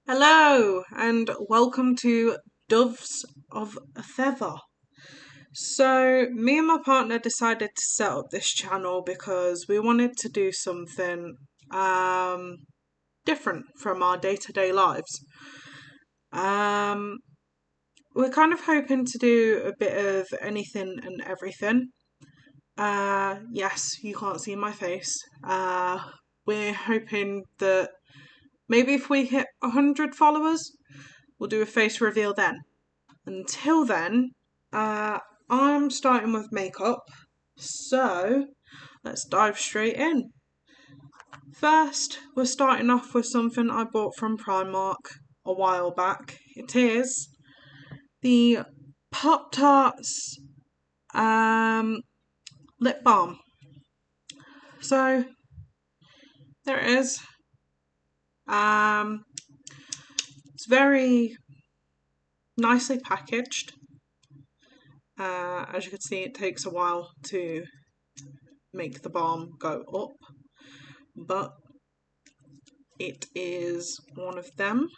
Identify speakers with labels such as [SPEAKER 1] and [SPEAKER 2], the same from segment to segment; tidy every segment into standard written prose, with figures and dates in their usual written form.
[SPEAKER 1] Hello and welcome to Doves of a Feather. So, me and my partner decided to set up this channel because we wanted to do something different from our day-to-day lives. Um, we're kind of hoping to do a bit of anything and everything. Yes, you can't see my face. We're hoping that maybe if we hit 100 followers, we'll do a face reveal then. Until then, I'm starting with makeup, so let's dive straight in. First, we're starting off with something I bought from Primark a while back. It is the Pop Tarts lip balm. So there it is. It's very nicely packaged. As you can see, it takes a while to make the balm go up, but it is one of them.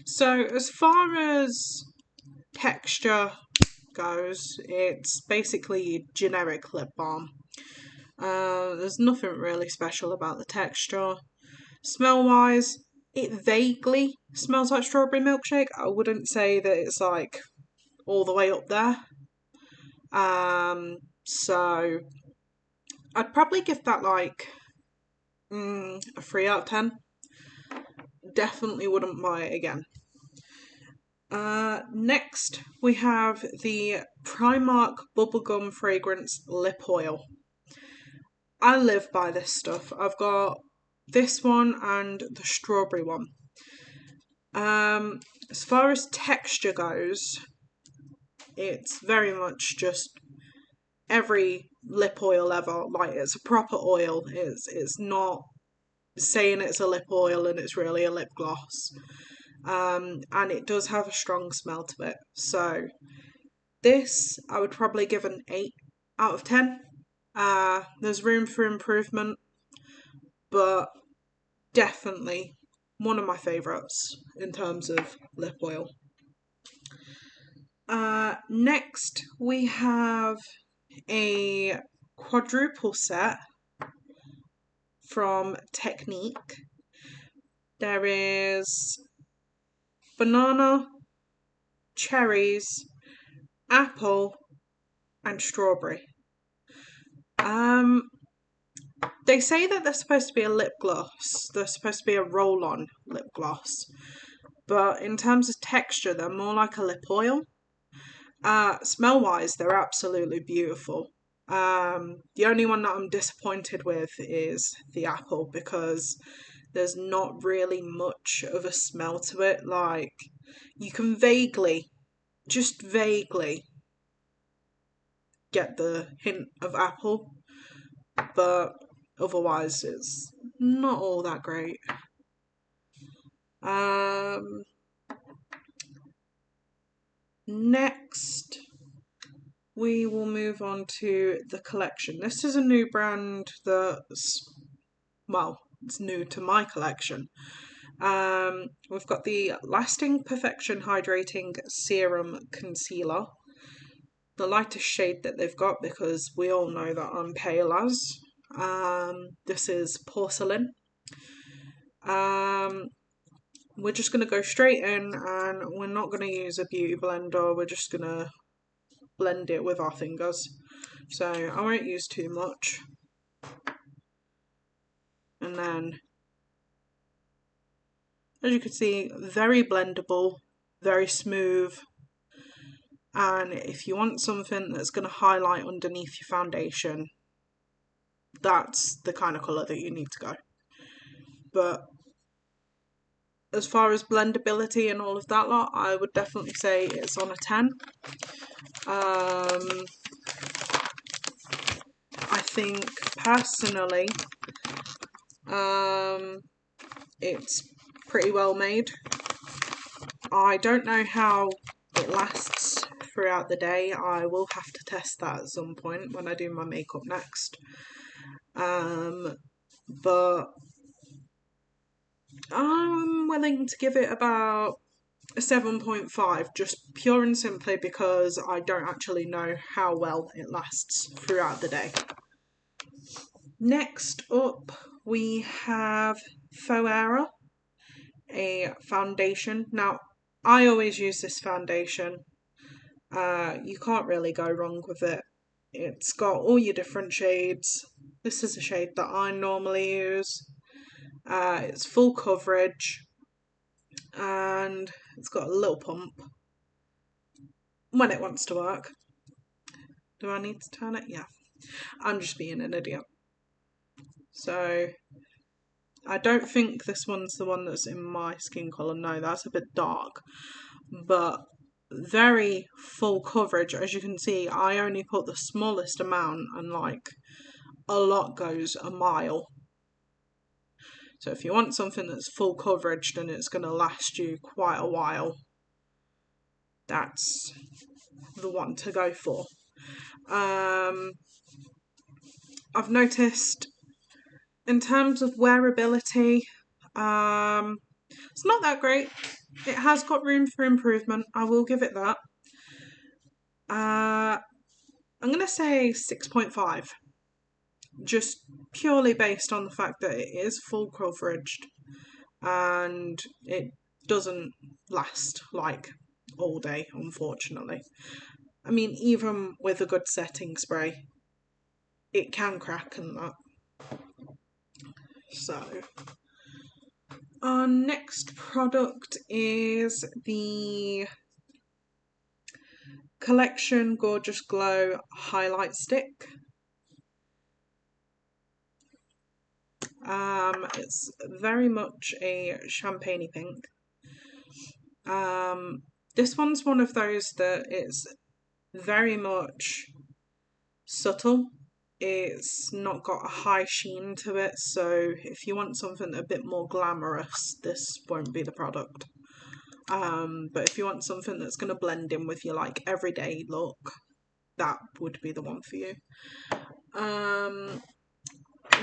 [SPEAKER 1] So as far as texture goes, it's basically generic lip balm. There's nothing really special about the texture. Smell wise, it vaguely smells like strawberry milkshake. I wouldn't say that it's like all the way up there. So I'd probably give that like a 3 out of 10. Definitely wouldn't buy it again. Next, we have the Primark Bubblegum Fragrance Lip Oil. I live by this stuff. I've got this one and the strawberry one. As far as texture goes, it's very much just every lip oil ever. Like, it's a proper oil. It's not saying it's a lip oil and it's really a lip gloss. And it does have a strong smell to it. So this I would probably give an 8 out of 10. There's room for improvement, but definitely one of my favourites in terms of lip oil. Next we have a quadruple set from Technique. There is banana, cherries, apple, and strawberry. They say that they're supposed to be a lip gloss. They're supposed to be a roll-on lip gloss. But in terms of texture, they're more like a lip oil. Smell-wise, they're absolutely beautiful. The only one that I'm disappointed with is the apple because there's not really much of a smell to it. Like, you can just vaguely get the hint of apple, but otherwise it's not all that great. Next we will move on to the collection. This is a new brand that's, well, it's new to my collection. We've got the Lasting Perfection Hydrating Serum Concealer. The lightest shade that they've got because we all know that I'm pale as. This is Porcelain. We're just going to go straight in and we're not going to use a beauty blender. We're just going to blend it with our fingers. So I won't use too much. And then, as you can see, very blendable, very smooth. And if you want something that's going to highlight underneath your foundation, that's the kind of colour that you need to go. But as far as blendability and all of that lot, I would definitely say it's on a 10. I think personally, it's pretty well made. I don't know how it lasts throughout the day. I will have to test that at some point when I do my makeup next. But I'm willing to give it about a 7.5, just pure and simply because I don't actually know how well it lasts throughout the day. Next up, we have Faux Error, a foundation. Now, I always use this foundation. You can't really go wrong with it. It's got all your different shades. This is a shade that I normally use. It's full coverage, and it's got a little pump when it wants to work. Do I need to turn it? Yeah. I'm just being an idiot. So, I don't think this one's the one that's in my skin colour. No, that's a bit dark. But very full coverage. As you can see, I only put the smallest amount, and like a lot goes a mile. So if you want something that's full coverage, then it's going to last you quite a while. That's the one to go for. I've noticed in terms of wearability, it's not that great. It has got room for improvement. I will give it that. I'm going to say 6.5. Just purely based on the fact that it is full coverage and it doesn't last like all day, unfortunately. I mean, even with a good setting spray, it can crack and that. So, our next product is the Collection Gorgeous Glow Highlight Stick. It's very much a champagne pink. This one's one of those that it's very much subtle. It's not got a high sheen to it, so if you want something a bit more glamorous, this won't be the product. But if you want something that's going to blend in with your like everyday look, that would be the one for you.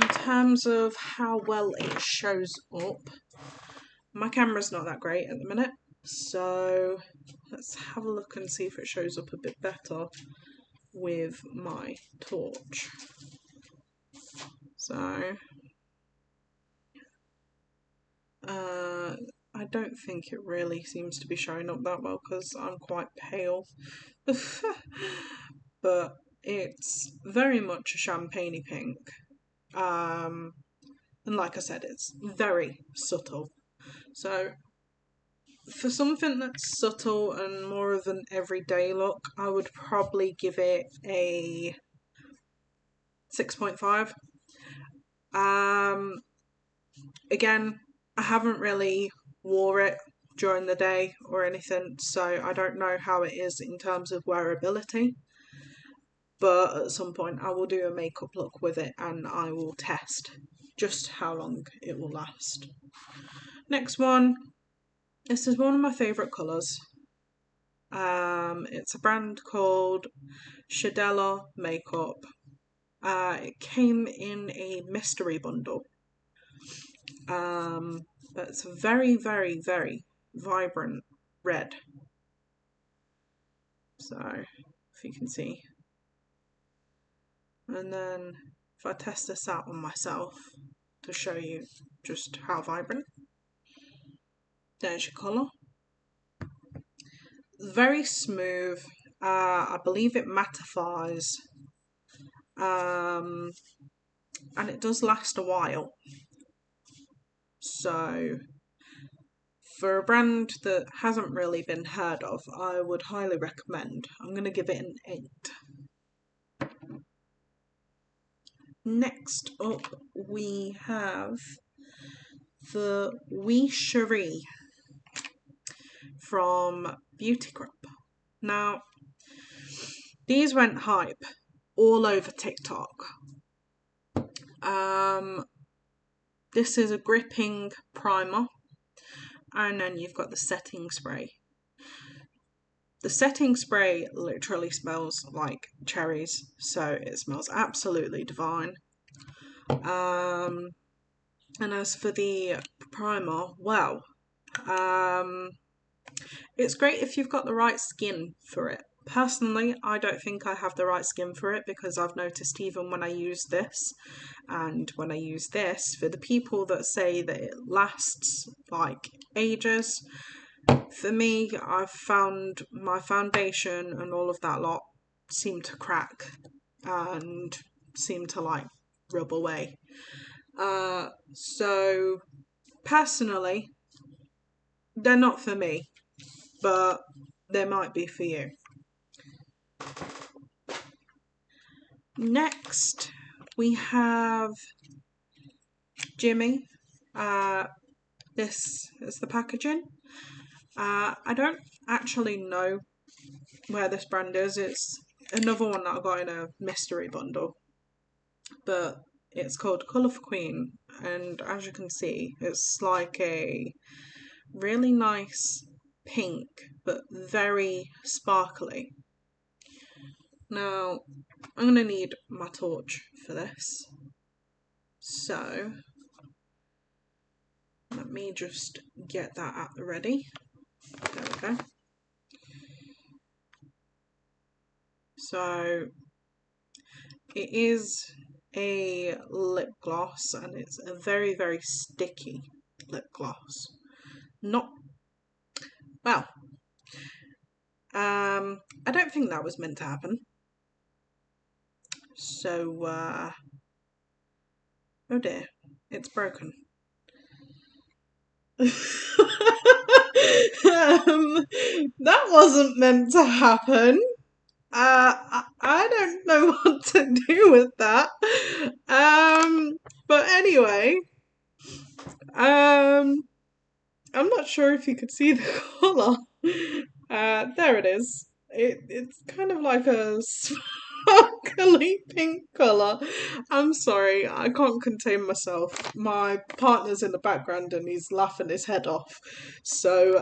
[SPEAKER 1] In terms of how well it shows up, my camera's not that great at the minute, so let's have a look and see if it shows up a bit better with my torch. So, I don't think it really seems to be showing up that well because I'm quite pale. But it's very much a champagne pink. And like I said, it's very subtle. So for something that's subtle and more of an everyday look, I would probably give it a 6.5. Again, I haven't really wore it during the day or anything, so I don't know how it is in terms of wearability. But at some point I will do a makeup look with it and I will test just how long it will last. Next one. This is one of my favourite colours. It's a brand called Shadella Makeup. It came in a mystery bundle. But it's a very, very, very vibrant red. So, if you can see. And then if I test this out on myself to show you just how vibrant. There's your colour. Very smooth. I believe it mattifies. And it does last a while. So, for a brand that hasn't really been heard of, I would highly recommend. I'm going to give it an 8. Next up, we have the Wee Cherie from Beauty Grub. Now, these went hype all over TikTok. This is a gripping primer, and then you've got the setting spray. The setting spray literally smells like cherries, so it smells absolutely divine. And as for the primer, well, It's great if you've got the right skin for it. Personally, I don't think I have the right skin for it, because I've noticed even when I use this and when I use this, for the people that say that it lasts like ages, for me, I've found my foundation and all of that lot seem to crack and seem to like rub away. So personally, they're not for me, but they might be for you. Next, we have Jimmy. This is the packaging. I don't actually know where this brand is. It's another one that I got in a mystery bundle, but it's called Colourful Queen, and as you can see, it's like a really nice pink, but very sparkly. Now, I'm going to need my torch for this, so let me just get that at the ready. There we go. So it is a lip gloss, and it's a very, very sticky lip gloss. Not, well, I don't think that was meant to happen. So, oh dear, it's broken. That wasn't meant to happen. I don't know what to do with that. But anyway, I'm not sure if you could see the colour. There it is. It's kind of like a sparkly pink colour. I'm sorry, I can't contain myself. My partner's in the background and he's laughing his head off. So,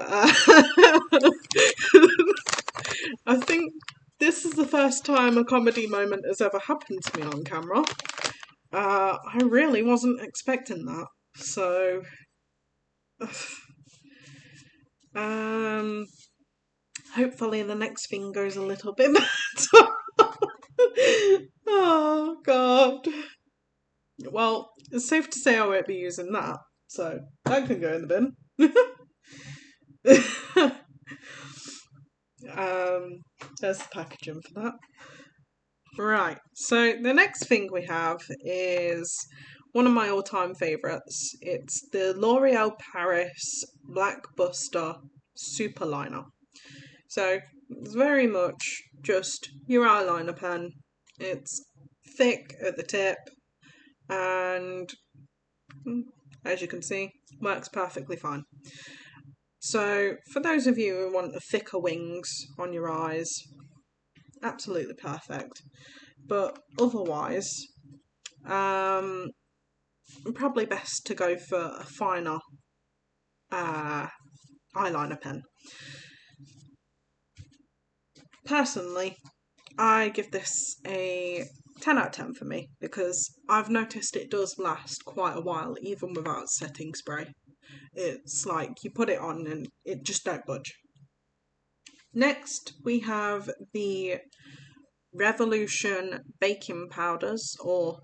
[SPEAKER 1] I think this is the first time a comedy moment has ever happened to me on camera. I really wasn't expecting that. So, hopefully the next thing goes a little bit better. Oh god. Well, it's safe to say I won't be using that, so that can go in the bin. There's the packaging for that. Right, so the next thing we have is one of my all-time favourites. It's the L'Oreal Paris Black Buster Super Liner. So it's very much just your eyeliner pen. It's thick at the tip, and as you can see, works perfectly fine. So for those of you who want the thicker wings on your eyes, absolutely perfect. But otherwise, probably best to go for a finer eyeliner pen. Personally, I give this a 10 out of 10 for me, because I've noticed it does last quite a while even without setting spray. It's like you put it on and it just don't budge. Next we have the Revolution baking powders, or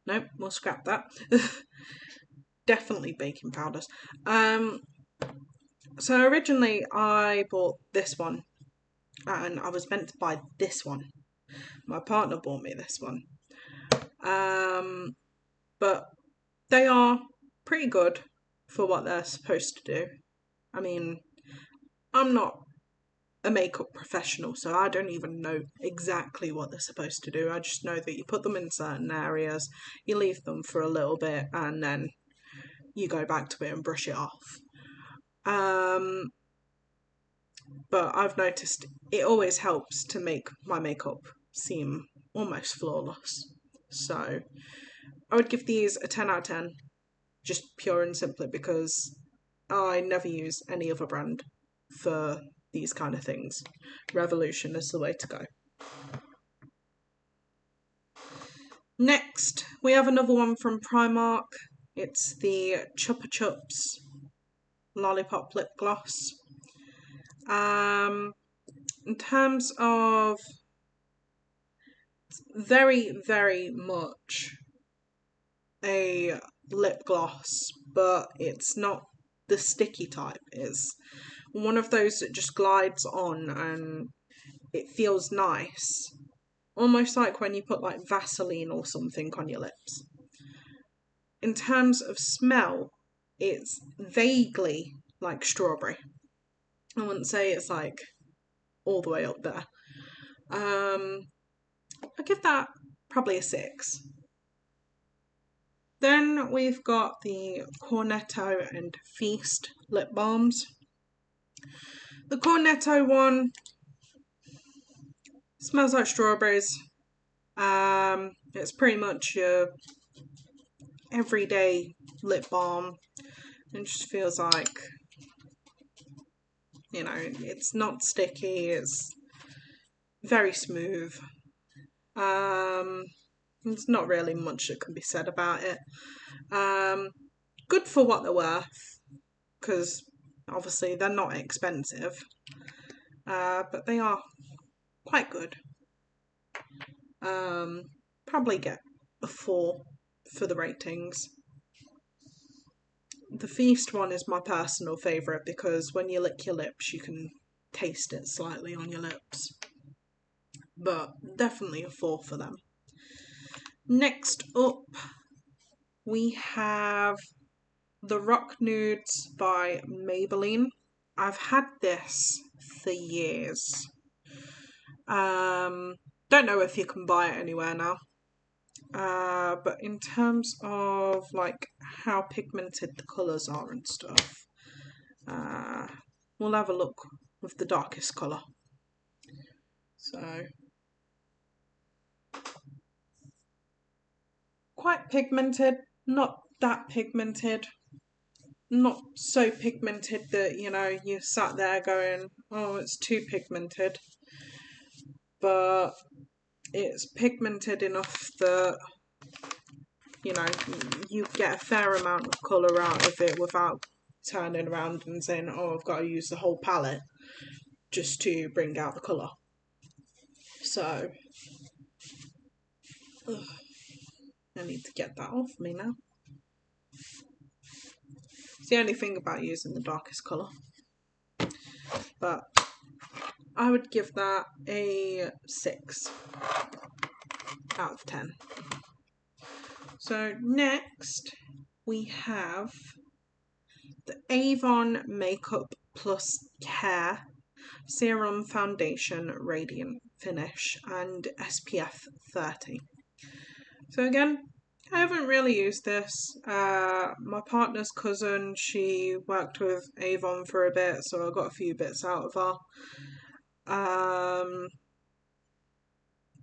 [SPEAKER 1] nope, we'll scrap that. Definitely baking powders. So originally I bought this one, and I was meant to buy this one. My partner bought me this one. But they are pretty good for what they're supposed to do. I mean, I'm not a makeup professional, so I don't even know exactly what they're supposed to do. I just know that you put them in certain areas, you leave them for a little bit, and then you go back to it and brush it off. But I've noticed it always helps to make my makeup seem almost flawless. So I would give these a 10 out of 10, just pure and simply because I never use any other brand for these kind of things. Revolution is the way to go. Next, we have another one from Primark. It's the Chupa Chups Lollipop Lip Gloss. In terms of very, very much a lip gloss, but it's not the sticky type. It's one of those that just glides on and it feels nice. Almost like when you put like Vaseline or something on your lips. In terms of smell, it's vaguely like strawberry. I wouldn't say it's like all the way up there. I'll give that probably a 6. Then we've got the Cornetto and Feast lip balms. The Cornetto one smells like strawberries. It's pretty much your everyday lip balm. It just feels like, you know, it's not sticky, it's very smooth. There's not really much that can be said about it. Good for what they're worth, because obviously they're not expensive, but they are quite good. Probably get a 4 for the ratings. The Feast one is my personal favourite because when you lick your lips you can taste it slightly on your lips. But definitely a 4 for them. Next up we have the Rock Nudes by Maybelline. I've had this for years. Don't know if you can buy it anywhere now. But in terms of like how pigmented the colours are and stuff, we'll have a look with the darkest colour. So, quite pigmented, not that pigmented, not so pigmented that, you know, you sat there going, oh, it's too pigmented, but it's pigmented enough that, you know, you get a fair amount of colour out of it without turning around and saying, oh, I've got to use the whole palette just to bring out the colour. So, I need to get that off me now. It's the only thing about using the darkest colour. But I would give that a 6 out of 10. So next we have the Avon Makeup Plus Care Serum Foundation Radiant Finish and SPF 30. So again, I haven't really used this. My partner's cousin, she worked with Avon for a bit, so I got a few bits out of her.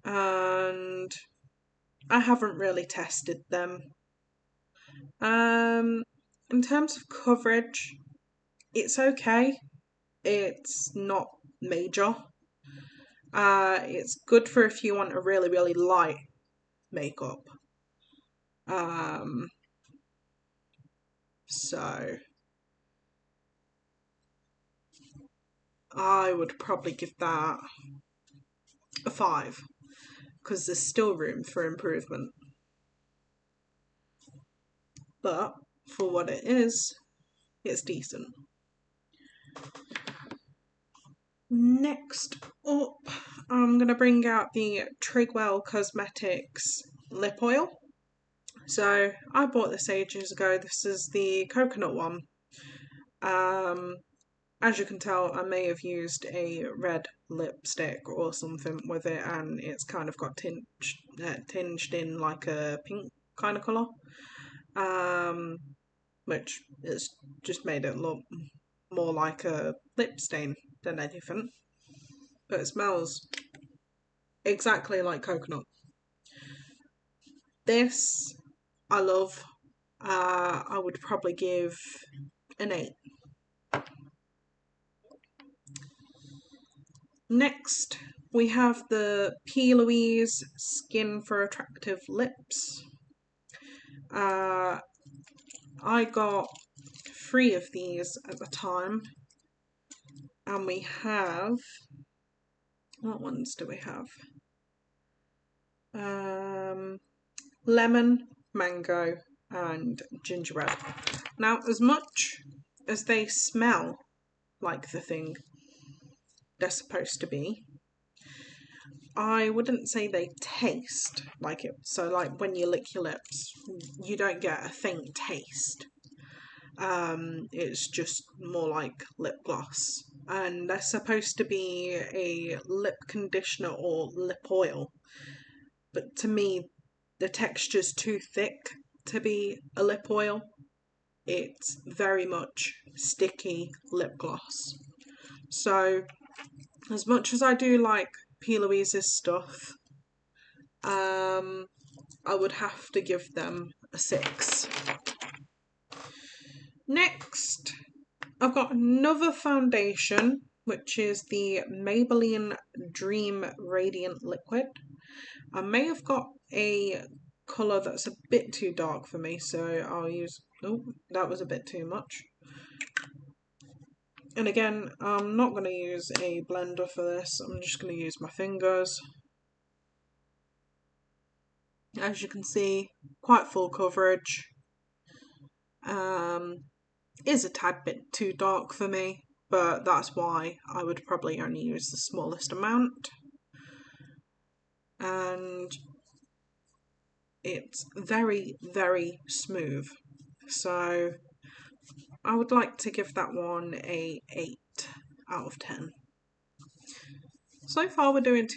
[SPEAKER 1] And I haven't really tested them. In terms of coverage, it's okay. It's not major. It's good for if you want a really, really light makeup. So I would probably give that a 5 because there's still room for improvement. But for what it is, it's decent. Next up, I'm going to bring out the Trigwell Cosmetics lip oil. So I bought this ages ago. This is the coconut one. As you can tell, I may have used a red lipstick or something with it, and it's kind of got tinged in like a pink kind of colour, which has just made it look more like a lip stain than anything. But it smells exactly like coconut. This I love. I would probably give an 8. Next, we have the P. Louise Skin for Attractive Lips. I got 3 of these at the time, and we have, what ones do we have? Lemon, mango, and gingerbread. Now, as much as they smell like the thing they're supposed to be, I wouldn't say they taste like it. So like when you lick your lips, you don't get a faint taste. It's just more like lip gloss. And they're supposed to be a lip conditioner or lip oil. But to me, the texture's too thick to be a lip oil. It's very much sticky lip gloss. So as much as I do like P. Louise's stuff, I would have to give them a 6. Next, I've got another foundation, which is the Maybelline Dream Radiant Liquid. I may have got a colour that's a bit too dark for me, so I'll use... Oh, that was a bit too much. And again, I'm not going to use a blender for this. I'm just going to use my fingers. As you can see, quite full coverage. Is a tad bit too dark for me, but that's why I would probably only use the smallest amount. And it's very, very smooth. So I would like to give that one a 8 out of 10. So far we're doing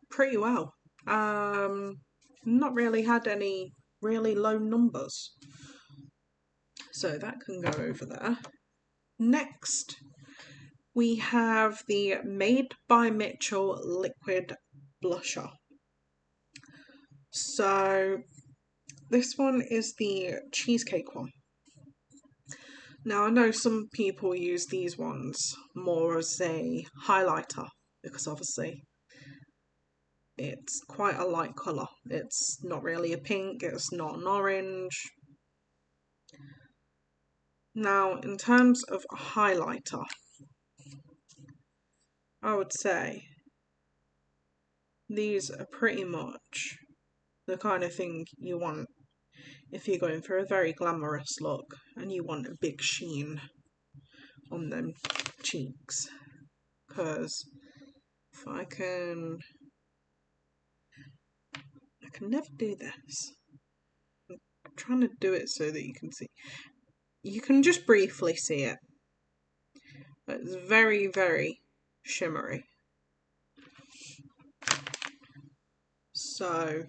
[SPEAKER 1] pretty well. Not really had any really low numbers. So that can go over there. Next, we have the Made by Mitchell Liquid Blusher. So this one is the cheesecake one. Now I know some people use these ones more as a highlighter because obviously it's quite a light colour. It's not really a pink, it's not an orange. Now in terms of a highlighter, I would say these are pretty much the kind of thing you want if you're going for a very glamorous look and you want a big sheen on them cheeks. Because if I can never do this. I'm trying to do it so that you can see. You can just briefly see it. But it's very, very shimmery. So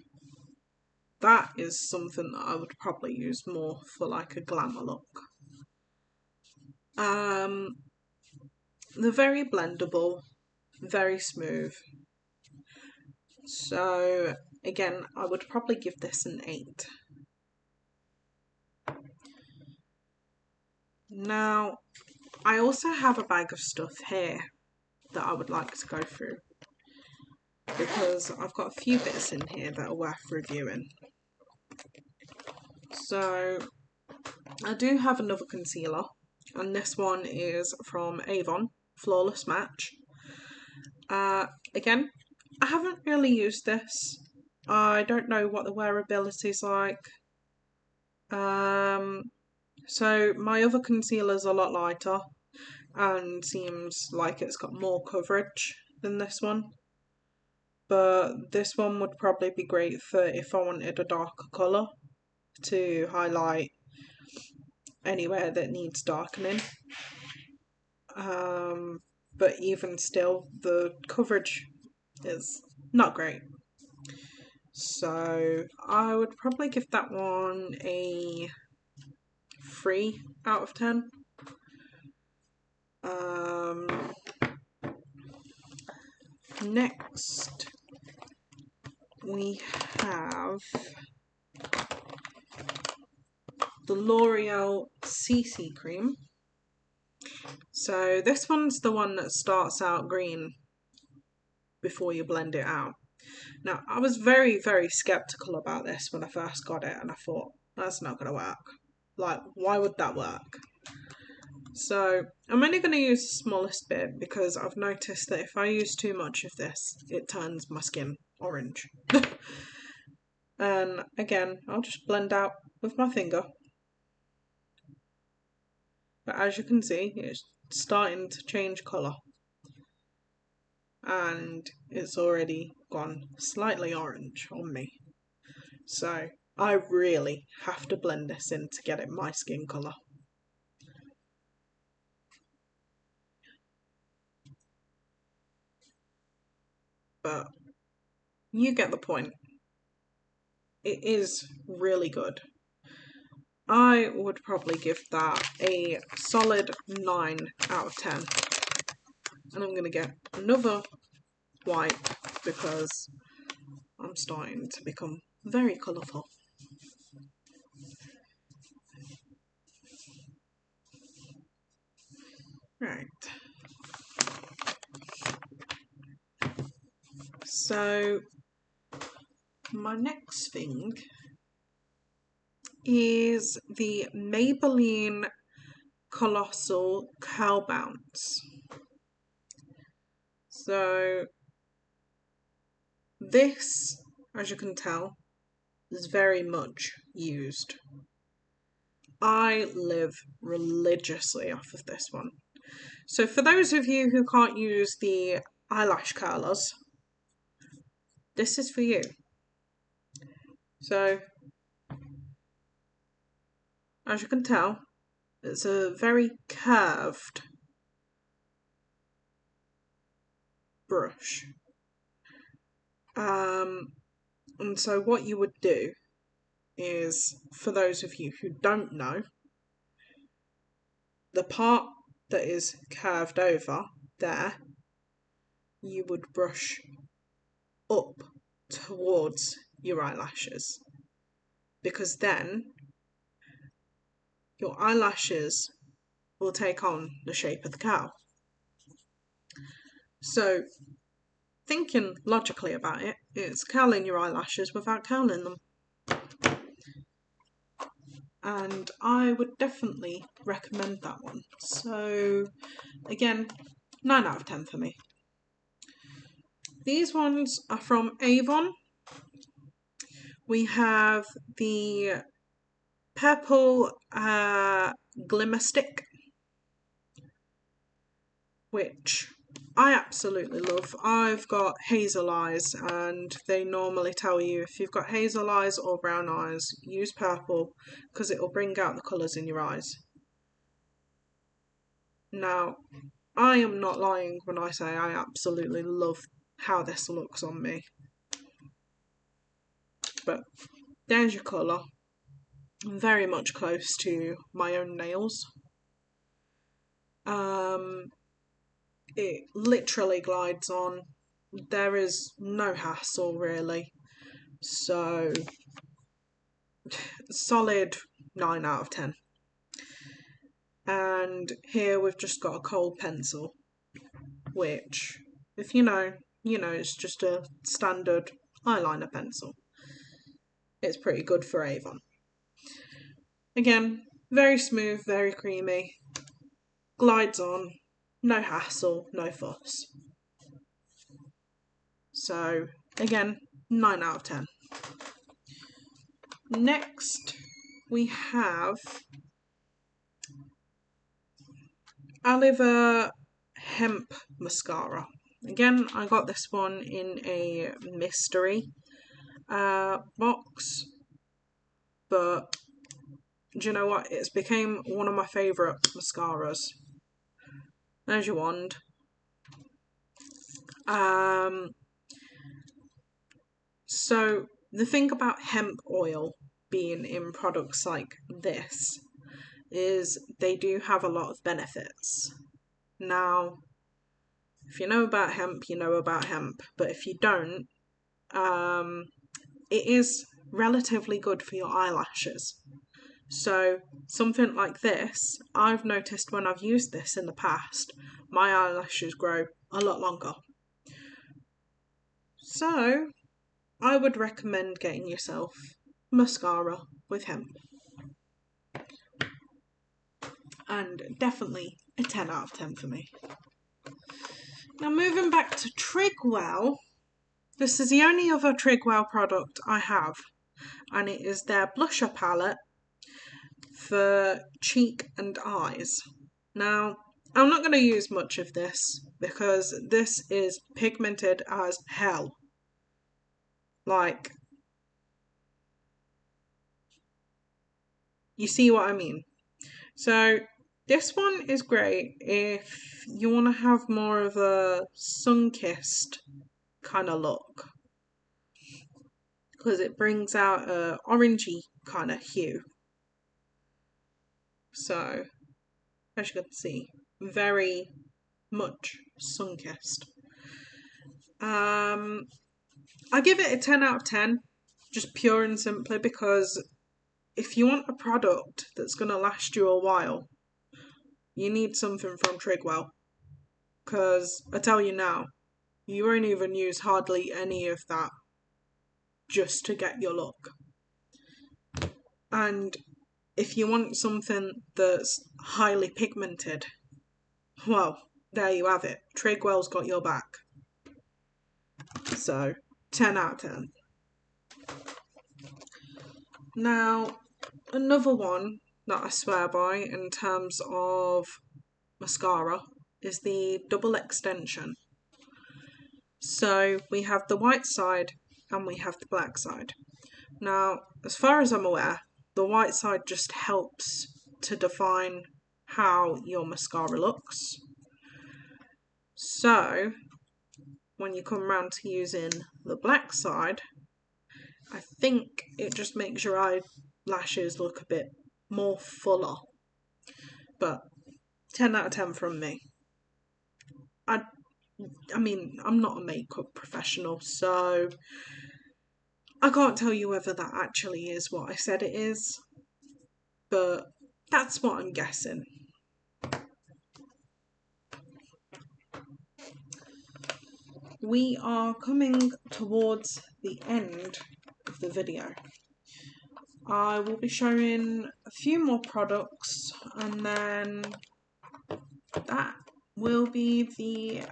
[SPEAKER 1] that is something that I would probably use more for like a glamour look. They're very blendable, very smooth. So again, I would probably give this an 8. Now, I also have a bag of stuff here that I would like to go through because I've got a few bits in here that are worth reviewing. So I do have another concealer, and this one is from Avon, Flawless Match. Again, I haven't really used this. I don't know what the wearability is like. So my other concealer is a lot lighter and seems like it's got more coverage than this one. But this one would probably be great for if I wanted a darker colour to highlight anywhere that needs darkening. But even still, the coverage is not great. So I would probably give that one a 3 out of 10. Next, we have the L'Oreal CC Cream. So this one's the one that starts out green before you blend it out. Now, I was very, very skeptical about this when I first got it, and I thought, that's not going to work. Like, why would that work? So I'm only going to use the smallest bit because I've noticed that if I use too much of this, it turns my skin orange. And again, I'll just blend out with my finger. But as you can see, it's starting to change colour. And it's already gone slightly orange on me. So I really have to blend this in to get it my skin colour. But you get the point. It is really good. I would probably give that a solid 9 out of 10. And I'm going to get another wipe because I'm starting to become very colourful. Right. So my next thing is the Maybelline Colossal Curl Bounce. So this, as you can tell, is very much used. I live religiously off of this one. So for those of you who can't use the eyelash curlers, this is for you. So, as you can tell, it's a very curved brush. And so what you would do is, for those of you who don't know, the part that is curved over there, you would brush up towards your eyelashes, because then your eyelashes will take on the shape of the cow. So, thinking logically about it, it's curling your eyelashes without curling them. And I would definitely recommend that one. So, again, 9 out of 10 for me. These ones are from Avon. We have the purple glimmer stick, which I absolutely love. I've got hazel eyes, and they normally tell you if you've got hazel eyes or brown eyes, use purple because it will bring out the colours in your eyes. Now, I am not lying when I say I absolutely love how this looks on me. But there's your colour. Very much close to my own nails. It literally glides on. There is no hassle really. So, solid 9 out of 10. And here we've just got a kohl pencil, which, if you know, it's just a standard eyeliner pencil. It's pretty good for Avon. Again, very smooth, very creamy, glides on, no hassle, no fuss. So, again, 9 out of 10. Next, we have Oliver Hemp Mascara. Again, I got this one in a mystery box, but do you know what? It's became one of my favourite mascaras. There's your wand. So the thing about hemp oil being in products like this is they do have a lot of benefits. Now, if you know about hemp, you know about hemp, but if you don't, it is relatively good for your eyelashes. So something like this, I've noticed when I've used this in the past, my eyelashes grow a lot longer. So I would recommend getting yourself mascara with hemp. and definitely a 10 out of 10 for me. Now moving back to Trigwell, this is the only other Trigwell product I have, and it is their blusher palette for cheek and eyes. Now, I'm not going to use much of this because this is pigmented as hell. Like, you see what I mean? So, this one is great if you want to have more of a sun-kissed kind of look, because it brings out a orangey kind of hue. So, as you can see, very much sun-kissed. I give it a 10 out of 10, just pure and simply because if you want a product that's going to last you a while, you need something from Trigwell. Because I tell you now, you won't even use hardly any of that just to get your look. And if you want something that's highly pigmented, well, there you have it. Trigwell's got your back. So, 10 out of 10. Now, another one that I swear by in terms of mascara is the double extension. So we have the white side and we have the black side. Now, as far as I'm aware, the white side just helps to define how your mascara looks. So, when you come around to using the black side, I think it just makes your eyelashes look a bit more fuller. But 10 out of 10 from me. I mean, I'm not a makeup professional, so I can't tell you whether that actually is what I said it is, but that's what I'm guessing. We are coming towards the end of the video. I will be showing a few more products and then that will be the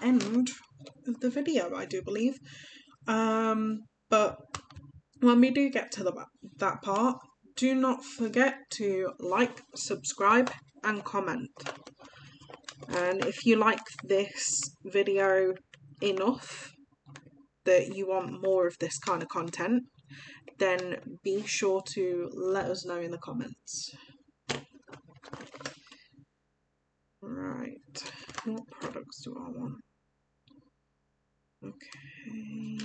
[SPEAKER 1] end of the video, I do believe. But when we do get to that part, do not forget to like, subscribe and comment. And if you like this video enough that you want more of this kind of content, then be sure to let us know in the comments. Right, what products do I want? Okay.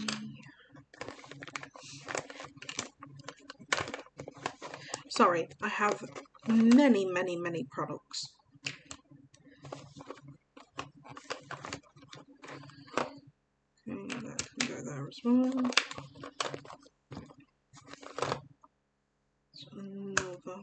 [SPEAKER 1] Sorry, I have many products. Okay, that can go there as well. Another.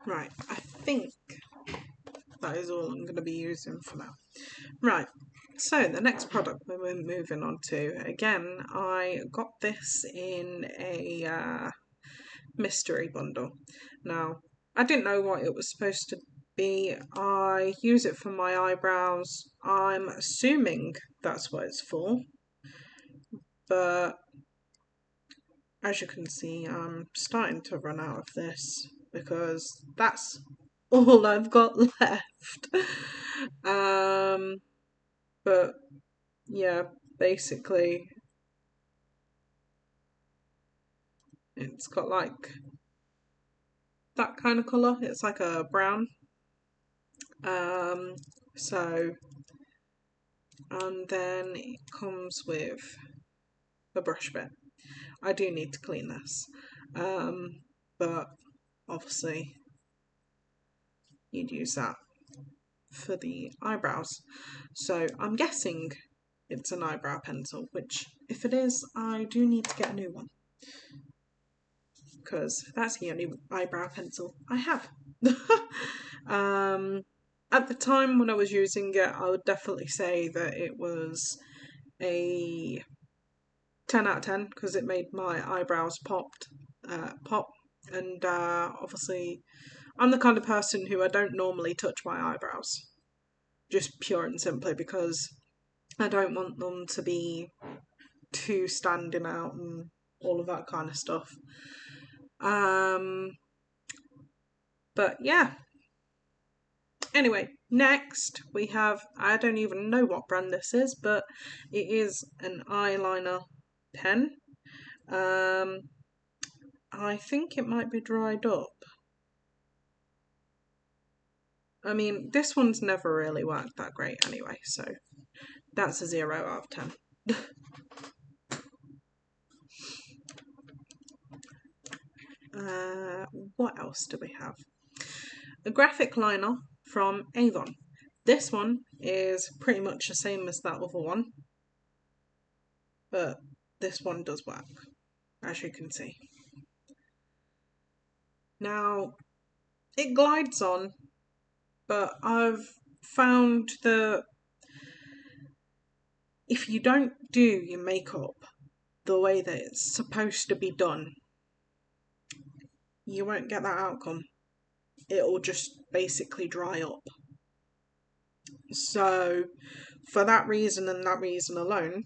[SPEAKER 1] Right, I think that is all I'm going to be using for now. Right, so the next product we're moving on to, again, I got this in a mystery bundle. Now, I didn't know what it was supposed to be. I use it for my eyebrows. I'm assuming that's what it's for. But as you can see, I'm starting to run out of this because that's all I've got left. But yeah, basically it's got like that kind of colour. It's like a brown. So, and then it comes with a brush bit. I do need to clean this, but obviously you'd use that for the eyebrows. So I'm guessing it's an eyebrow pencil, which if it is, I do need to get a new one. because that's the only eyebrow pencil I have. At the time when I was using it, I would definitely say that it was a 10 out of 10 because it made my eyebrows pop. And obviously, I'm the kind of person who I don't normally touch my eyebrows, just pure and simply because I don't want them to be too standing out and all of that kind of stuff. But yeah. Anyway, next we have, I don't even know what brand this is, but it is an eyeliner pen. I think it might be dried up. I mean, this one's never really worked that great anyway, so that's a 0 out of 10. What else do we have? A graphic liner from Avon. This one is pretty much the same as that other one, but this one does work, as you can see. Now, it glides on, but I've found that if you don't do your makeup the way that it's supposed to be done, you won't get that outcome. It'll just basically dry up. So, for that reason and that reason alone,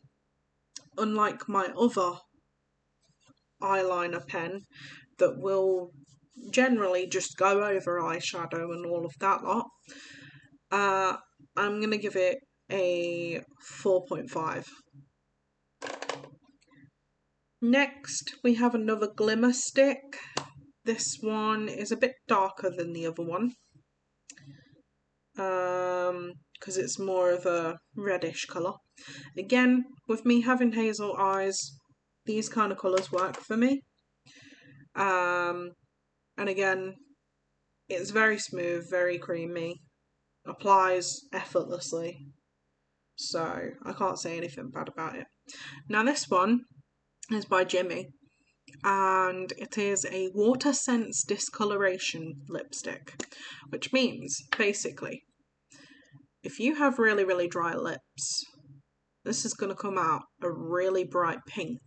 [SPEAKER 1] unlike my other eyeliner pen that will generally just go over eyeshadow and all of that lot, I'm going to give it a 4.5. Next, we have another glimmer stick. This one is a bit darker than the other one, because it's more of a reddish colour. Again, with me having hazel eyes, these kind of colours work for me. And again, it's very smooth, very creamy, applies effortlessly, so I can't say anything bad about it. Now this one is by Jimmy, and it is a Water Sense Discoloration lipstick, which means, basically, if you have really, really dry lips, this is going to come out a really bright pink.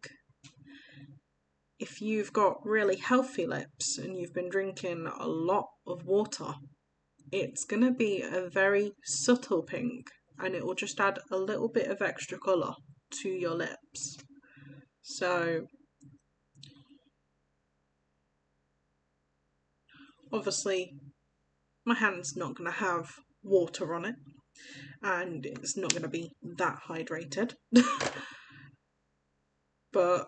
[SPEAKER 1] If you've got really healthy lips and you've been drinking a lot of water, it's going to be a very subtle pink, and it will just add a little bit of extra colour to your lips. So, obviously, my hand's not going to have water on it, and it's not going to be that hydrated. But,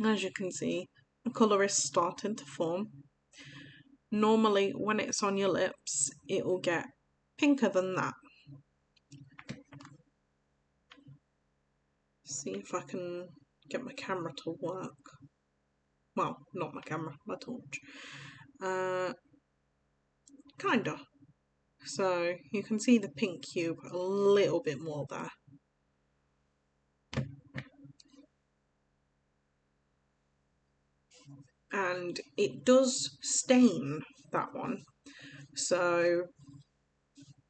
[SPEAKER 1] as you can see, the colour is starting to form. Normally, when it's on your lips, it will get pinker than that. See if I can get my camera to work. Well, not my camera, my torch. Kinda. So you can see the pink cube a little bit more there. And it does stain, that one. So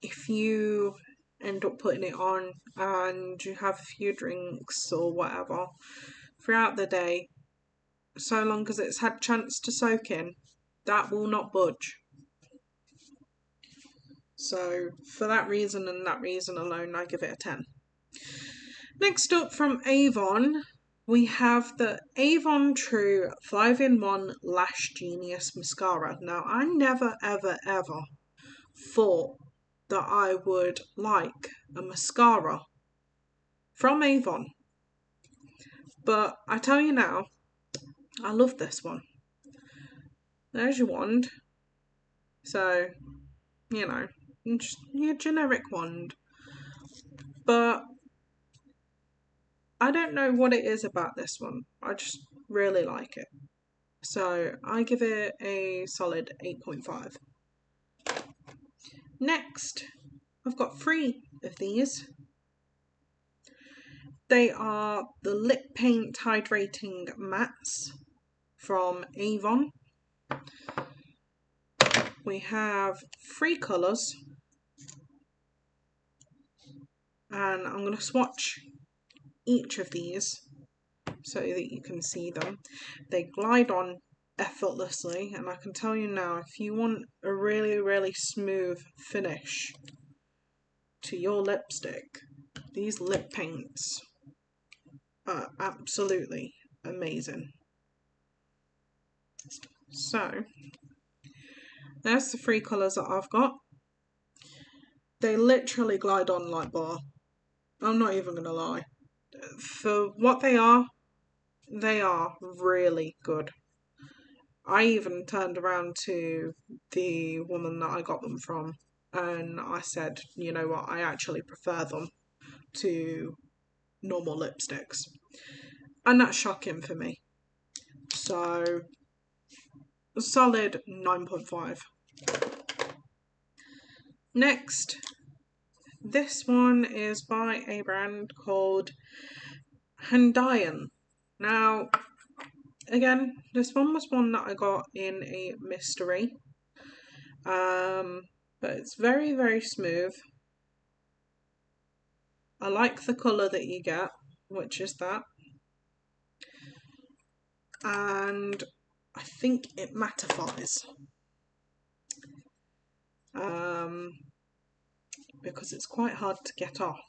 [SPEAKER 1] if you end up putting it on and you have a few drinks or whatever throughout the day, so long as it's had chance to soak in, that will not budge. So for that reason and that reason alone, I give it a 10. Next up from Avon, we have the Avon True 5-in-1 Lash Genius Mascara. Now, I never, ever, ever thought that I would like a mascara from Avon. But I tell you now, I love this one. There's your wand. So, you know, just your generic wand. But I don't know what it is about this one. I just really like it. So I give it a solid 8.5. Next, I've got 3 of these. They are the Lip Paint Hydrating Mattes from Avon. We have 3 colours, and I'm going to swatch each of these so that you can see them. They glide on effortlessly, and I can tell you now, if you want a really, really smooth finish to your lipstick, these lip paints are absolutely amazing. So there's the 3 colours that I've got. They literally glide on like butter. I'm not even gonna lie. For what they are really good. I even turned around to the woman that I got them from and I said, you know what, I actually prefer them to normal lipsticks. And that's shocking for me. So, a solid 9.5. Next, this one is by a brand called Handian. Now, again, this one was one that I got in a mystery. But it's very, very smooth. I like the colour that you get, which is that. And I think it mattifies. Because it's quite hard to get off.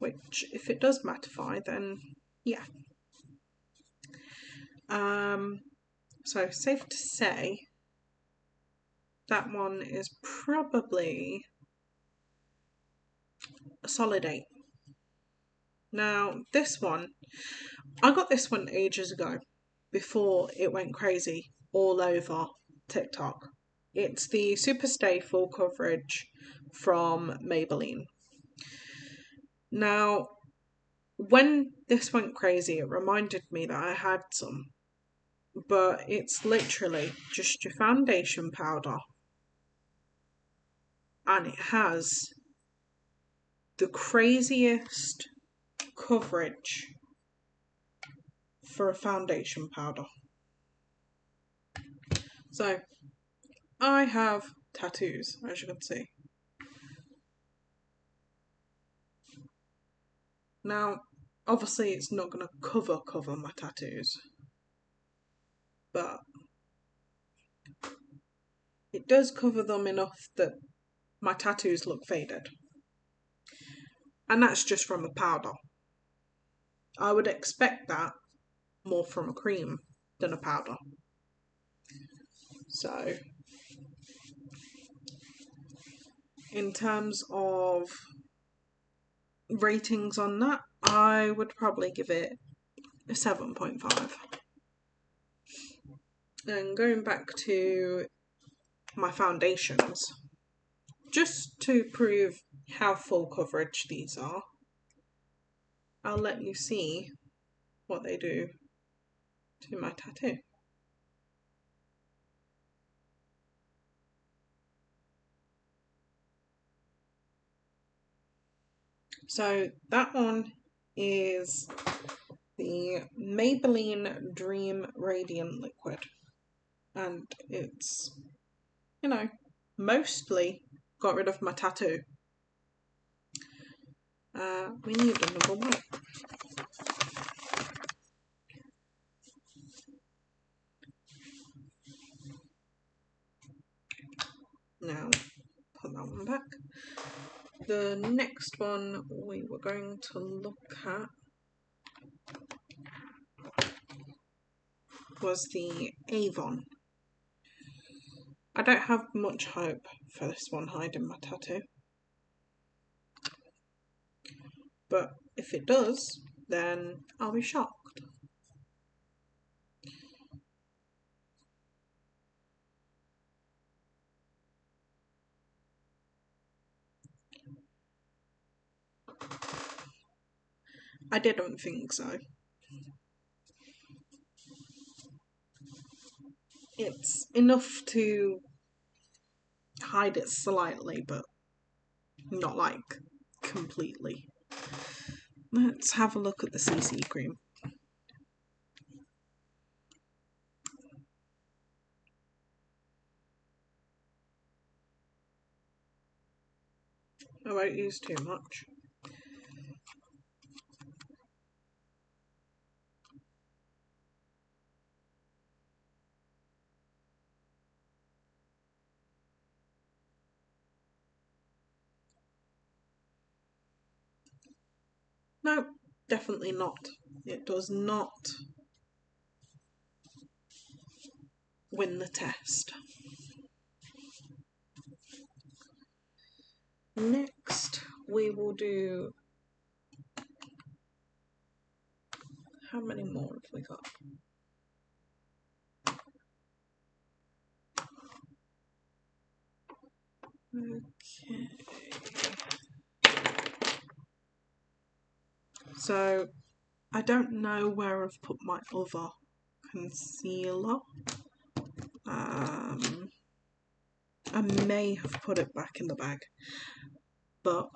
[SPEAKER 1] Which, if it does mattify, then yeah. So safe to say that one is probably a solid 8. Now, this one, I got this one ages ago, before it went crazy all over TikTok. It's the Superstay Full Coverage from Maybelline. Now, when this went crazy, it reminded me that I had some, but it's literally just your foundation powder, and it has the craziest coverage for a foundation powder. So, I have tattoos, as you can see. Now, obviously it's not going to cover my tattoos, but it does cover them enough that my tattoos look faded. And that's just from a powder. I would expect that more from a cream than a powder. So, in terms of ratings on that, I would probably give it a 7.5. And going back to my foundations, just to prove how full coverage these are, I'll let you see what they do to my tattoo. So that one is the Maybelline Dream Radiant Liquid, and it's, you know, mostly got rid of my tattoo. We need another one. Now, put that one back. The next one we were going to look at was the Avon. I don't have much hope for this one hiding my tattoo. But if it does, then I'll be shocked. I didn't think so. It's enough to hide it slightly, but not like completely. Let's have a look at the CC cream. I won't use too much. No, definitely not. It does not win the test. Next, we will do... How many more have we got? Okay. So, I don't know where I've put my other concealer. I may have put it back in the bag, but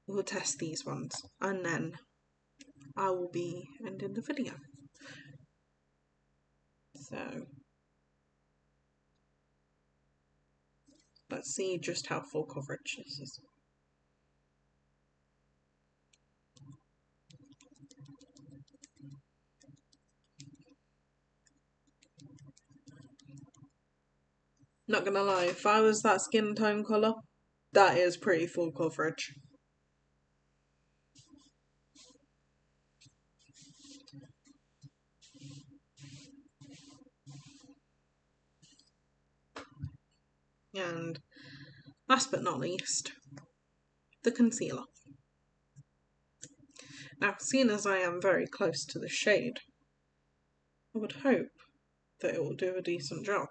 [SPEAKER 1] we'll test these ones and then I will be ending the video. So let's see just how full coverage this is. Not gonna lie, if I was that skin tone colour, that is pretty full coverage. And last but not least, the concealer. Now, seeing as I am very close to the shade, I would hope that it will do a decent job.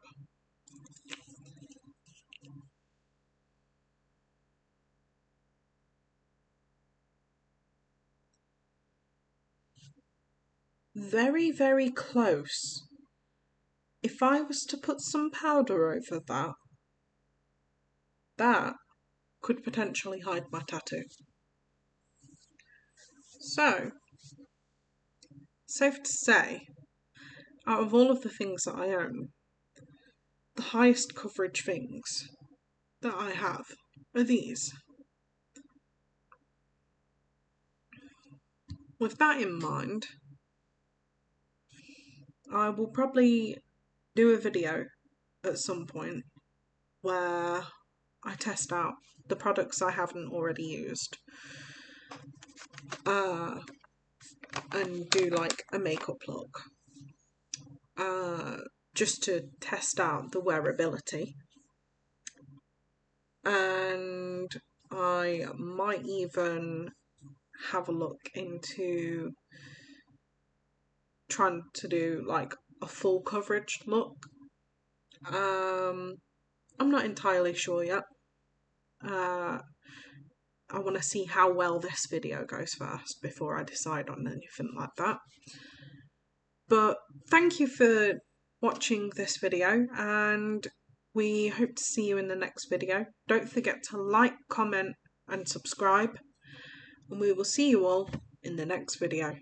[SPEAKER 1] Very, very close. If I was to put some powder over that could potentially hide my tattoo. So, safe to say, out of all of the things that I own, the highest coverage things that I have are these. With that in mind, I will probably do a video at some point where I test out the products I haven't already used and do like a makeup look just to test out the wearability, and I might even have a look into trying to do like a full coverage look. I'm not entirely sure yet. I want to see how well this video goes first before I decide on anything like that. But thank you for watching this video, and we hope to see you in the next video. Don't forget to like, comment and subscribe, and we will see you all in the next video.